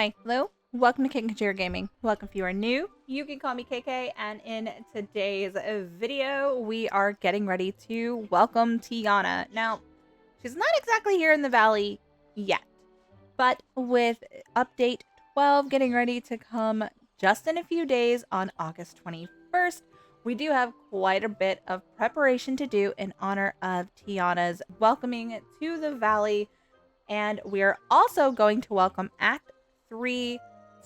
Hi, hello, welcome to KK Gaming. Welcome if you are new. You can call me KK, and in today's video, we are getting ready to welcome Tiana. Now, she's not exactly here in the valley yet, but with update 12 getting ready to come just in a few days on August 21st, we do have quite a bit of preparation to do in honor of Tiana's welcoming to the valley. And we're also going to welcome Act 3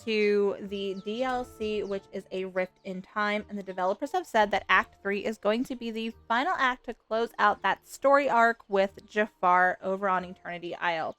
to the DLC, which is a Rift in Time. And the developers have said that Act 3 is going to be the final act to close out that story arc with Jafar over on Eternity Isle.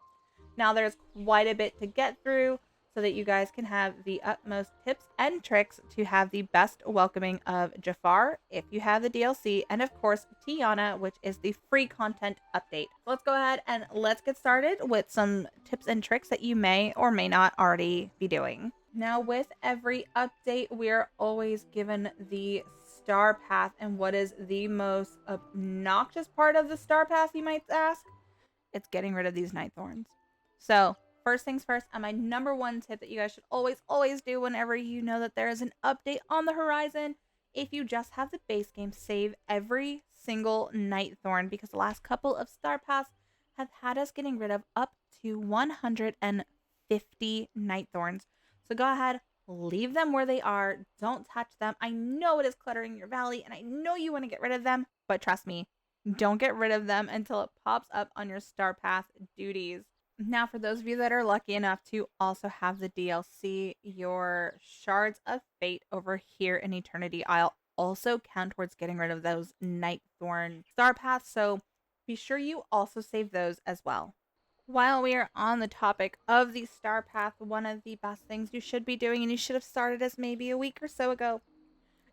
Now, there's quite a bit to get through so that you guys can have the utmost tips and tricks to have the best welcoming of Jafar if you have the DLC, and of course Tiana, which is the free content update. Let's go ahead and let's get started with some tips and tricks that you may or may not already be doing. Now, with every update, we're always given the star path, and what is the most obnoxious part of the star path, you might ask? It's getting rid of these night thorns. So first things first, and my number one tip that you guys should always do whenever you know that there is an update on the horizon, if you just have the base game, save every single night thorn, because the last couple of star paths have had us getting rid of up to 150 night thorns. So go ahead, leave them where they are. Don't touch them. I know it is cluttering your valley, and I know you want to get rid of them, but trust me, don't get rid of them until it pops up on your star path duties. Now, for those of you that are lucky enough to also have the DLC, your Shards of Fate over here in Eternity Isle also count towards getting rid of those Night Thorn star paths, so be sure you also save those as well. While we are on the topic of the star path, one of the best things you should be doing, and you should have started this maybe a week or so ago,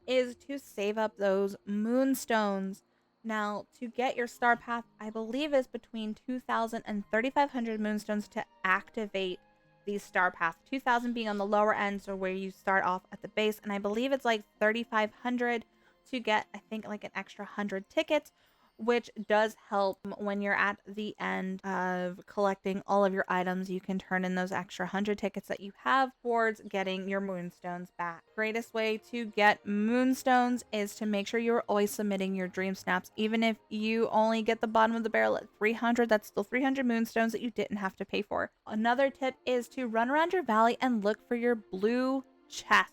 is to save up those moonstones. Now, to get your star path, I believe is between 2,000 and 3,500 moonstones to activate the star path. 2,000 being on the lower end, so where you start off at the base, and I believe it's like 3,500 to get, I think, like an extra 100 tickets, which does help when you're at the end of collecting all of your items. You can turn in those extra 100 tickets that you have towards getting your moonstones back. Greatest way to get moonstones is to make sure you're always submitting your dream snaps. Even if you only get the bottom of the barrel at 300, that's still 300 moonstones that you didn't have to pay for. Another tip is to run around your valley and look for your blue chests.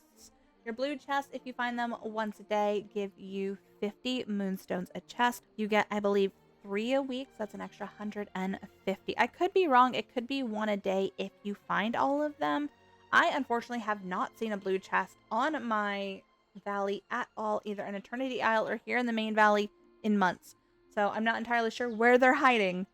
Your blue chests, if you find them once a day, give you 50 moonstones a chest. You get, I believe, 3 a week, so that's an extra 150. I could be wrong. It could be 1 a day if you find all of them. I unfortunately have not seen a blue chest on my valley at all, either in Eternity Isle or here in the main valley, in months. So I'm not entirely sure where they're hiding.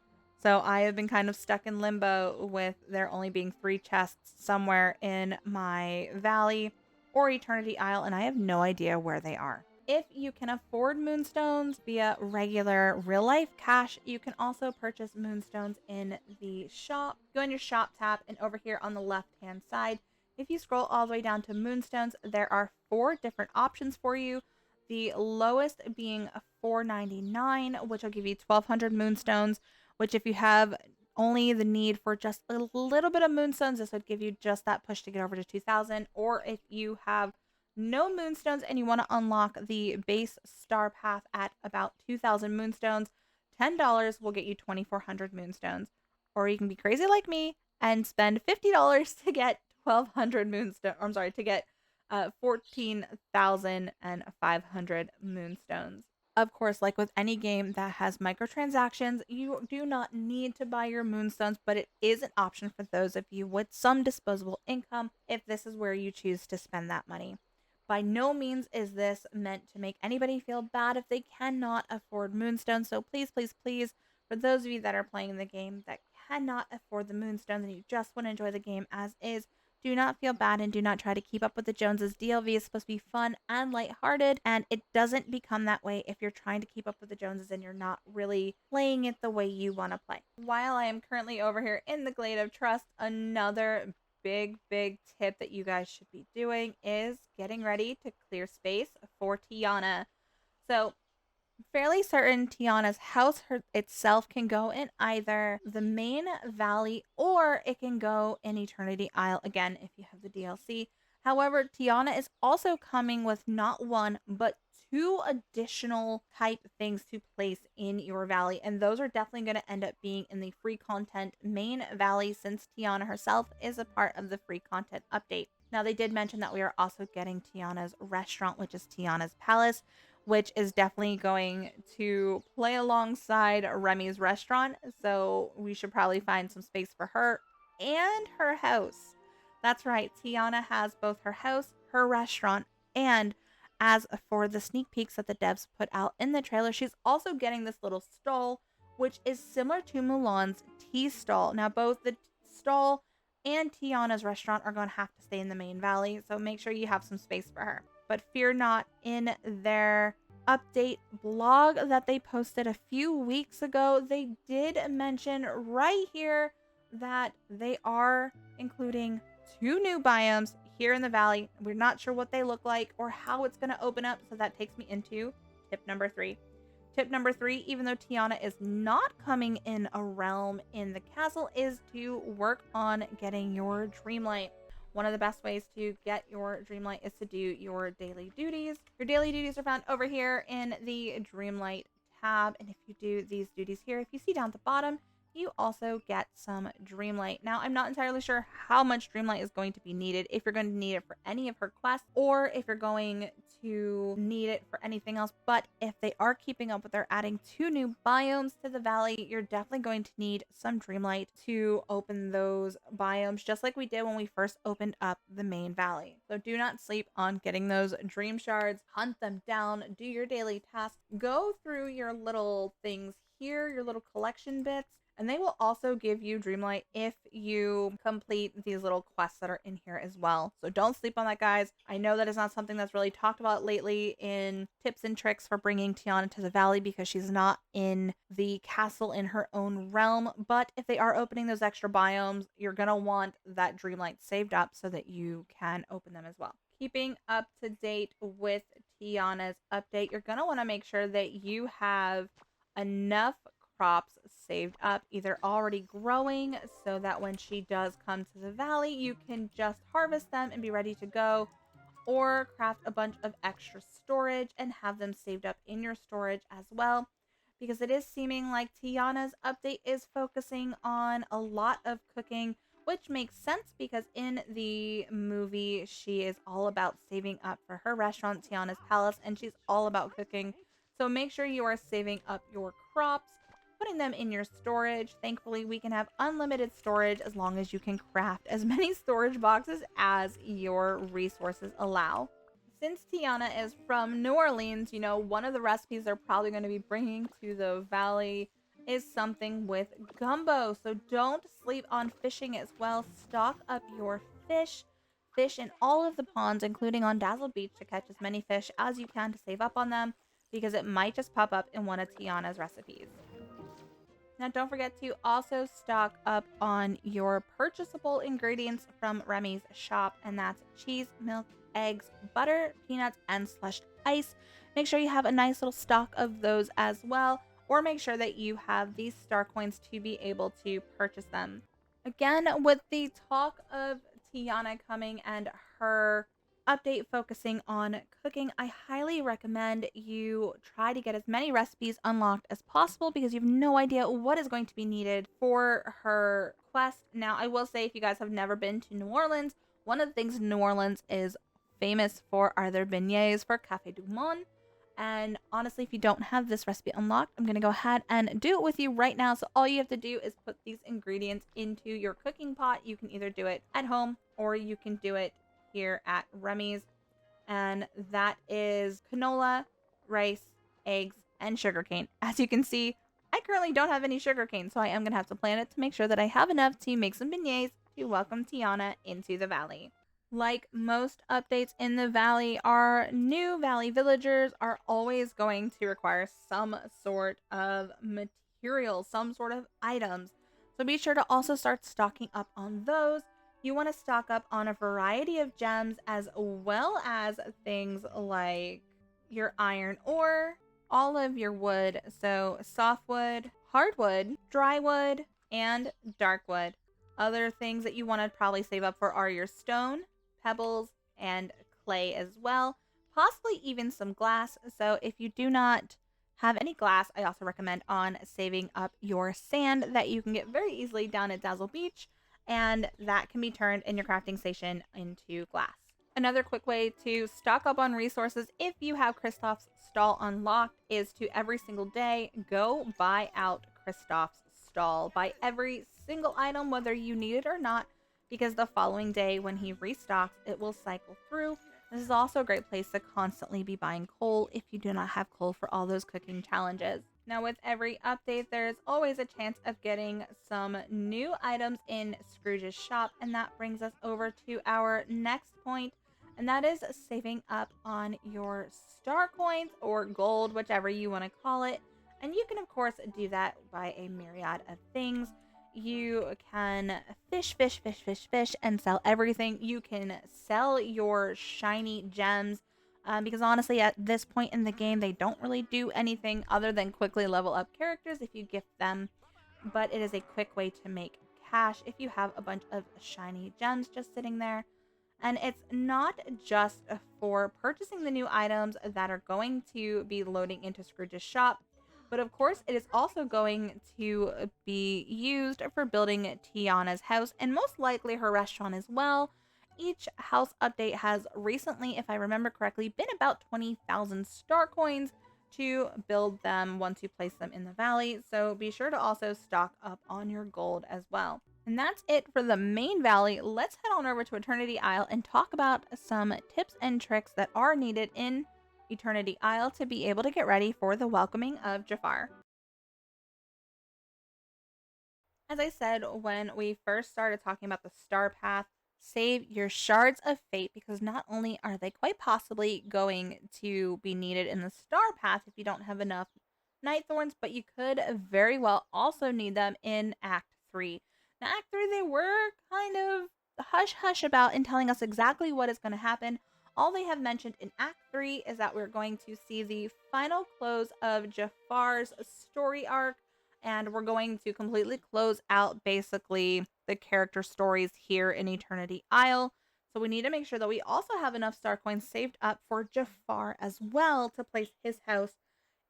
So I have been kind of stuck in limbo with there only being 3 chests somewhere in my valley or Eternity Isle, and I have no idea where they are. If you can afford moonstones via regular real life cash, you can also purchase moonstones in the shop. Go in your shop tab, and over here on the left hand side, if you scroll all the way down to moonstones, there are 4 different options for you. The lowest being $4.99, which will give you 1,200 moonstones, which if you have only the need for just a little bit of moonstones, this would give you just that push to get over to 2,000. Or if you have no moonstones and you want to unlock the base star path at about 2,000 moonstones, $10 will get you 2,400 moonstones. Or you can be crazy like me and spend $50 to get 1,200 moonstones. I'm sorry, to get 14,500 moonstones. Of course, like with any game that has microtransactions, you do not need to buy your moonstones, but it is an option for those of you with some disposable income if this is where you choose to spend that money. By no means is this meant to make anybody feel bad if they cannot afford moonstones. So please, please, please, for those of you that are playing the game that cannot afford the moonstones and you just want to enjoy the game as is, do not feel bad and do not try to keep up with the Joneses. DLV is supposed to be fun and lighthearted, and it doesn't become that way if you're trying to keep up with the Joneses and you're not really playing it the way you want to play. While I am currently over here in the Glade of Trust, another big tip that you guys should be doing is getting ready to clear space for Tiana. So Fairly certain Tiana's house itself can go in either the main valley or it can go in Eternity Isle again if you have the DLC. However, Tiana is also coming with not one but two additional type things to place in your valley, and those are definitely going to end up being in the free content main valley since Tiana herself is a part of the free content update. Now, they did mention that we are also getting Tiana's restaurant, which is Tiana's Palace, which is definitely going to play alongside Remy's restaurant. So we should probably find some space for her and her house. That's right, Tiana has both her house, her restaurant, and as for the sneak peeks that the devs put out in the trailer, she's also getting this little stall, which is similar to Mulan's tea stall. Now, both the stall and Tiana's restaurant are going to have to stay in the main valley, so make sure you have some space for her. But fear not, in their update blog that they posted a few weeks ago, they did mention right here that they are including two new biomes here in the valley. We're not sure what they look like or how it's going to open up, so that takes me into tip number 3. Tip number 3, even though Tiana is not coming in a realm in the castle, is to work on getting your Dreamlight. One of the best ways to get your Dreamlight is to do your daily duties. Your daily duties are found over here in the Dreamlight tab. And if you do these duties here, if you see down at the bottom, you also get some Dreamlight. Now, I'm not entirely sure how much Dreamlight is going to be needed, if you're going to need it for any of her quests or if you're going to need it for anything else. But if they are keeping up with their adding 2 new biomes to the valley, you're definitely going to need some Dreamlight to open those biomes, just like we did when we first opened up the main valley. So do not sleep on getting those dream shards. Hunt them down, do your daily tasks, go through your little things here, your little collection bits, and they will also give you Dreamlight if you complete these little quests that are in here as well. So don't sleep on that, guys. I know that is not something that's really talked about lately in tips and tricks for bringing Tiana to the valley because she's not in the castle in her own realm. But if they are opening those extra biomes, you're going to want that Dreamlight saved up so that you can open them as well. Keeping up to date with Tiana's update, you're going to want to make sure that you have enough crops saved up, either already growing so that when she does come to the valley, you can just harvest them and be ready to go, or craft a bunch of extra storage and have them saved up in your storage as well. Because it is seeming like Tiana's update is focusing on a lot of cooking, which makes sense because in the movie, she is all about saving up for her restaurant, Tiana's Palace, and she's all about cooking. So make sure you are saving up your crops, putting them in your storage. Thankfully, we can have unlimited storage as long as you can craft as many storage boxes as your resources allow. Since Tiana is from New Orleans, you know, one of the recipes they're probably going to be bringing to the valley is something with gumbo. So don't sleep on fishing as well. Stock up your fish in all of the ponds, including on Dazzle Beach, to catch as many fish as you can to save up on them, because it might just pop up in one of Tiana's recipes. Now, don't forget to also stock up on your purchasable ingredients from Remy's shop, and that's cheese, milk, eggs, butter, peanuts, and slushed ice. Make sure you have a nice little stock of those as well, or make sure that you have these star coins to be able to purchase them. Again, with the talk of Tiana coming and her update focusing on cooking, I highly recommend you try to get as many recipes unlocked as possible because you have no idea what is going to be needed for her quest. Now, I will say, if you guys have never been to New Orleans, one of the things New Orleans is famous for are their beignets for Café du Monde. And honestly, if you don't have this recipe unlocked, I'm going to go ahead and do it with you right now. So all you have to do is put these ingredients into your cooking pot. You can either do it at home or you can do it here at Remy's, and that is canola, rice, eggs, and sugarcane. As you can see, I currently don't have any sugarcane, so I am going to have to plan it to make sure that I have enough to make some beignets to welcome Tiana into the valley. Like most updates in the valley, our new valley villagers are always going to require some sort of material, some sort of items. So be sure to also start stocking up on those. You want to stock up on a variety of gems as well as things like your iron ore, all of your wood. So softwood, hardwood, dry wood, and dark wood. Other things that you want to probably save up for are your stone, pebbles, and clay as well. Possibly even some glass. So if you do not have any glass, I also recommend on saving up your sand that you can get very easily down at Dazzle Beach, and that can be turned in your crafting station into glass. Another quick way to stock up on resources if you have Kristoff's stall unlocked is to every single day go buy out Kristoff's stall. Buy every single item, whether you need it or not, because the following day when he restocks, it will cycle through. This is also a great place to constantly be buying coal if you do not have coal for all those cooking challenges. Now, with every update, there is always a chance of getting some new items in Scrooge's shop, and that brings us over to our next point, and that is saving up on your star coins or gold, whichever you want to call it. And you can, of course, do that by a myriad of things. You can fish, and sell everything. You can sell your shiny gems because honestly, at this point in the game, they don't really do anything other than quickly level up characters if you gift them. But it is a quick way to make cash if you have a bunch of shiny gems just sitting there. And it's not just for purchasing the new items that are going to be loading into Scrooge's shop, but of course, it is also going to be used for building Tiana's house and most likely her restaurant as well. Each house update has recently, if I remember correctly, been about 20,000 star coins to build them once you place them in the valley. So be sure to also stock up on your gold as well. And that's it for the main valley. Let's head on over to Eternity Isle and talk about some tips and tricks that are needed in Eternity Isle to be able to get ready for the welcoming of Jafar. As I said when we first started talking about the star path, save your shards of fate because not only are they quite possibly going to be needed in the star path if you don't have enough night thorns, but you could very well also need them in Act 3. Now, Act 3, they were kind of hush hush about in telling us exactly what is going to happen. All they have mentioned in Act 3 is that we're going to see the final close of Jafar's story arc, and we're going to completely close out basically the character stories here in Eternity Isle. So we need to make sure that we also have enough star coins saved up for Jafar as well to place his house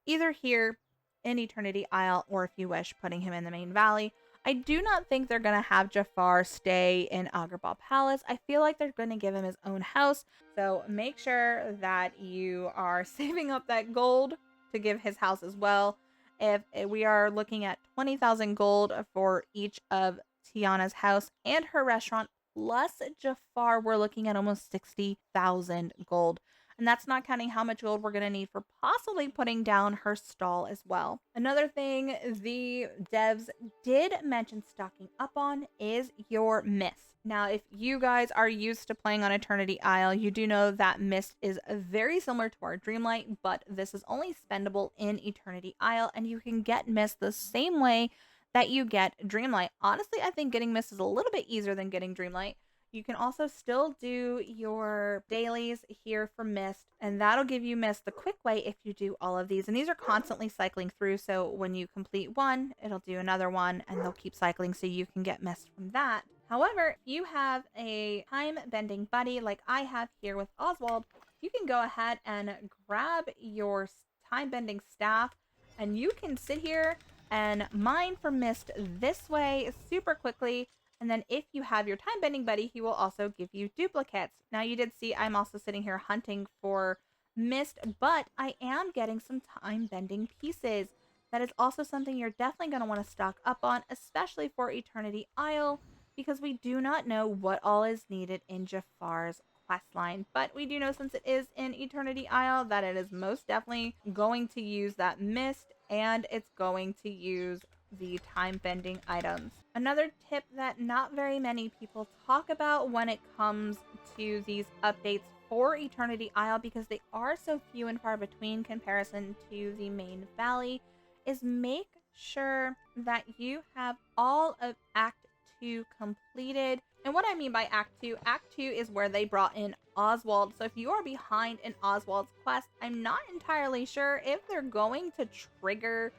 either here in Eternity Isle or, if you wish, putting him in the main valley. I do not think they're going to have Jafar stay in Agrabah Palace. I feel like they're going to give him his own house. So make sure that you are saving up that gold to give his house as well. If we are looking at 20,000 gold for each of Tiana's house and her restaurant, plus Jafar, we're looking at almost 60,000 gold. And that's not counting how much gold we're going to need for possibly putting down her stall as well. Another thing the devs did mention stocking up on is your mist. Now, if you guys are used to playing on Eternity Isle, you do know that mist is very similar to our Dreamlight, but this is only spendable in Eternity Isle, and you can get mist the same way that you get Dreamlight. Honestly, I think getting mist is a little bit easier than getting Dreamlight. You can also still do your dailies here for Mist, and that'll give you Mist the quick way if you do all of these. And these are constantly cycling through, so when you complete one, it'll do another one, and they'll keep cycling so you can get Mist from that. However, if you have a time-bending buddy like I have here with Oswald, you can go ahead and grab your time-bending staff, and you can sit here and mine for Mist this way super quickly. And then if you have your time bending buddy, he will also give you duplicates. Now you did see I'm also sitting here hunting for mist, but I am getting some time bending pieces. That is also something you're definitely going to want to stock up on, especially for Eternity Isle, because we do not know what all is needed in Jafar's questline. But we do know, since it is in Eternity Isle, that it is most definitely going to use that mist, and it's going to use the time bending items. Another tip that not very many people talk about when it comes to these updates for Eternity Isle, because they are so few and far between comparison to the main valley, is make sure that you have all of Act 2 completed And what I mean by Act 2 is where they brought in Oswald. So if you are behind in Oswald's quest, I'm not entirely sure if they're going to trigger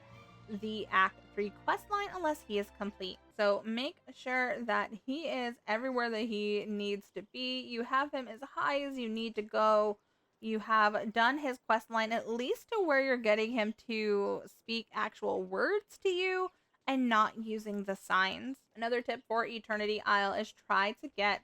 the Act 3 quest line unless he is complete. So make sure that he is everywhere that he needs to be. You have him as high as you need to go. You have done his quest line at least to where you're getting him to speak actual words to you and not using the signs. Another tip for Eternity Isle is try to get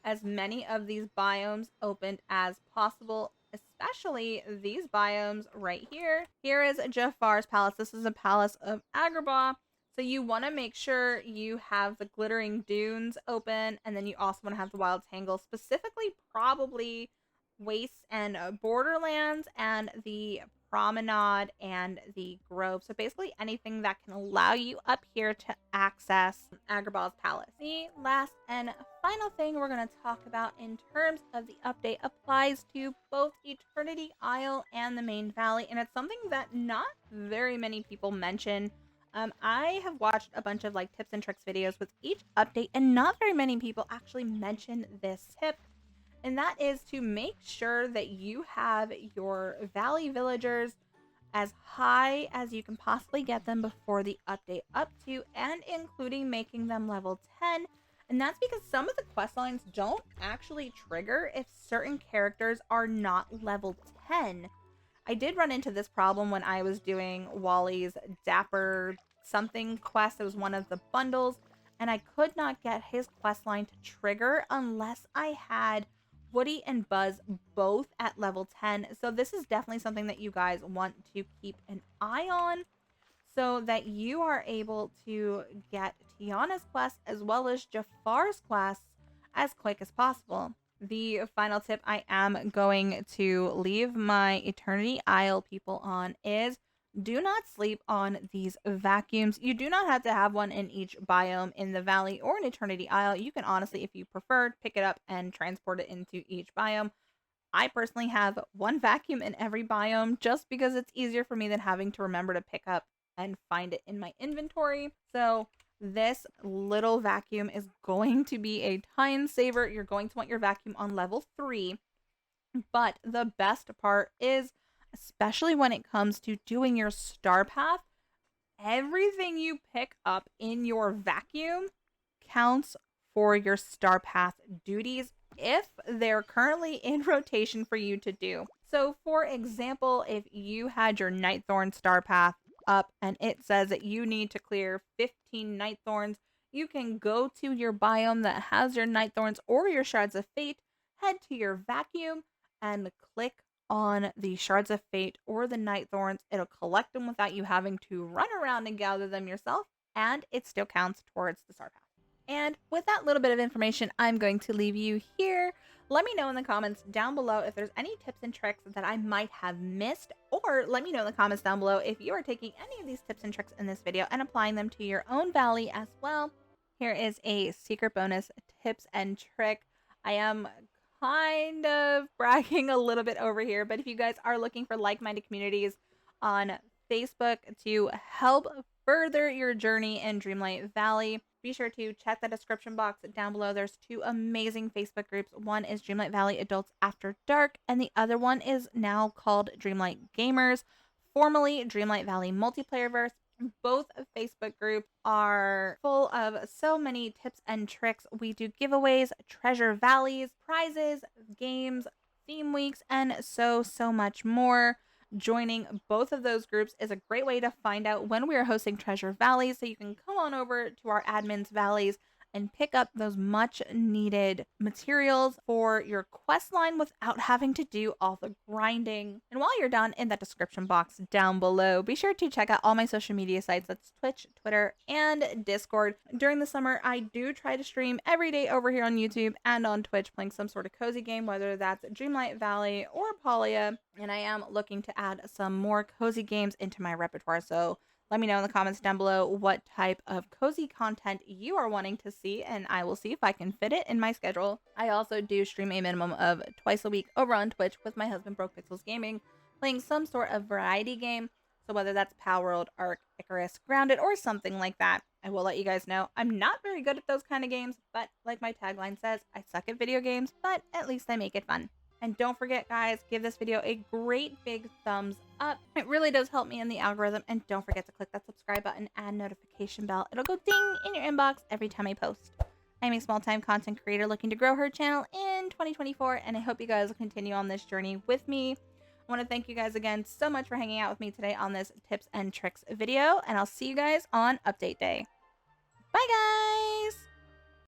as many of these biomes opened as possible, especially these biomes right here. Here is Jafar's palace. This is a palace of Agrabah. So you want to make sure you have the glittering dunes open, and then you also want to have the wild tangle, specifically probably wastes and borderlands and the promenade and the grove. So basically anything that can allow you up here to access Agrabah's palace. The last and final thing we're going to talk about in terms of the update applies to both Eternity Isle and the main valley, and it's something that not very many people mention. I have watched a bunch of like tips and tricks videos with each update, and not very many people actually mention this tip. And that is to make sure that you have your valley villagers as high as you can possibly get them before the update up to and including making them level 10. And that's because some of the quest lines don't actually trigger if certain characters are not level 10. I did run into this problem when I was doing Wally's Dapper something quest. It was one of the bundles, and I could not get his quest line to trigger unless I had Woody and Buzz both at level 10. So this is definitely something that you guys want to keep an eye on so that you are able to get Tiana's quest as well as Jafar's quest as quick as possible. The final tip I am going to leave my Eternity Isle people on is do not sleep on these vacuums. You do not have to have one in each biome in the valley or in Eternity Isle. You can honestly, if you prefer, pick it up and transport it into each biome. I personally have one vacuum in every biome just because it's easier for me than having to remember to pick up and find it in my inventory. So this little vacuum is going to be a time saver. You're going to want your vacuum on level 3. But the best part is, especially when it comes to doing your star path, everything you pick up in your vacuum counts for your star path duties if they're currently in rotation for you to do. So for example, if you had your Nightthorn star path up and it says that you need to clear 15 Nightthorns, you can go to your biome that has your Nightthorns or your Shards of Fate, head to your vacuum, and click on the Shards of Fate or the Nightthorns. It'll collect them without you having to run around and gather them yourself, and it still counts towards the star path. And with that little bit of information, I'm going to leave you here. Let me know in the comments down below if there's any tips and tricks that I might have missed, or let me know in the comments down below if you are taking any of these tips and tricks in this video and applying them to your own valley as well. Here is a secret bonus tips and trick. I am kind of bragging a little bit over here, but if you guys are looking for like-minded communities on Facebook to help further your journey in Dreamlight Valley, be sure to check the description box down below. There's 2 amazing Facebook groups. One is Dreamlight Valley Adults After Dark, and the other one is now called Dreamlight Gamers, formerly Dreamlight Valley Multiplayerverse. Both Facebook groups are full of so many tips and tricks. We do giveaways, treasure valleys, prizes, games, theme weeks, and so much more. Joining both of those groups is a great way to find out when we are hosting treasure valleys, so you can come on over to our admin's valleys and pick up those much needed materials for your quest line without having to do all the grinding. And while you're down in that description box down below, be sure to check out all my social media sites. That's Twitch, Twitter, and Discord. During the summer, I do try to stream every day over here on YouTube and on Twitch, playing some sort of cozy game, whether that's Dreamlight Valley or Polia. And I am looking to add some more cozy games into my repertoire, so let me know in the comments down below what type of cozy content you are wanting to see, and I will see if I can fit it in my schedule. I also do stream a minimum of twice a week over on Twitch with my husband Broke Pixels Gaming, playing some sort of variety game. So whether that's Power World, Ark, Icarus, Grounded, or something like that. I will let you guys know I'm not very good at those kind of games, but like my tagline says, I suck at video games, but at least I make it fun. And don't forget, guys, give this video a great big thumbs up. It really does help me in the algorithm. And don't forget to click that subscribe button and notification bell. It'll go ding in your inbox every time I post. I'm a small-time content creator looking to grow her channel in 2024, and I hope you guys will continue on this journey with me. I want to thank you guys again so much for hanging out with me today on this tips and tricks video, and I'll see you guys on update day. Bye, guys!